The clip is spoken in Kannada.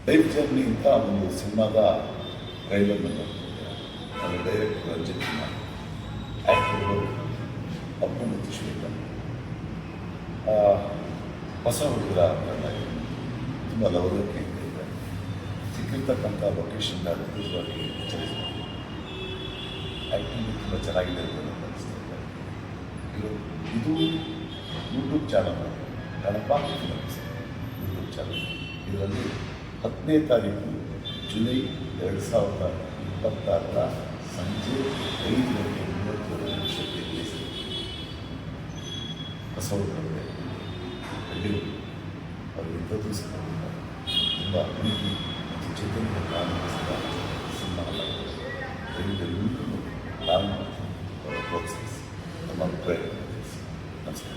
ಲೈಫ್ ಜರ್ನಿ ಅಂತ ಒಂದು ಸಿನಿಮಾದ ಟ್ರೈಲರ್ ಬಂದಿದೆ. ಅದು ಡೈರೆಕ್ಟರ್ ರಂಜಿತ್ ಕುಮಾರ್, ಆ್ಯಕ್ಟರ್ಗಳು ಅಪ್ಪು ಮತ್ತು ಶ್ವೇತಾ. ಹೊಸ ಹುಡುಗರ ತುಂಬ ಲವಲವಿಕೆ ಇದೆ. ಸಿಕ್ಕಿರ್ತಕ್ಕಂಥ ಲೊಕೇಶನ್ ಅದ್ಭುತವಾಗಿ ಎಚ್ಚರಿಸಿದೆ. ಆ್ಯಕ್ಟಿಂಗ್ ತುಂಬ ಚೆನ್ನಾಗಿದೆ ಅಂತ ನನಗೆ ಅನಿಸ್ತಾ ಇದೆ. ಇದು YouTube channel, Kadapa films YouTube channel. ಇದರಲ್ಲಿ 10ನೇ ತಾರೀಕು ಜುಲೈ 2026 ಸಂಜೆ 5:37 ರಿಲೀಸ್. ಹೊಸವರಿಗೆ ಅವರಿಬ್ಬರು ಸಹ ತುಂಬ ಪ್ರೀತಿ ಮತ್ತು ಚೇತನ ಪ್ರಾರಂಭಿಸಿದ ಸಿನಿಮಾ ಎಲ್ಲರೂ ನಾನು ಪ್ರೋತ್ಸಾಹಿಸಿ ನಮ್ಮ ಅಭಿಪ್ರಾಯ. ನಮಸ್ಕಾರ.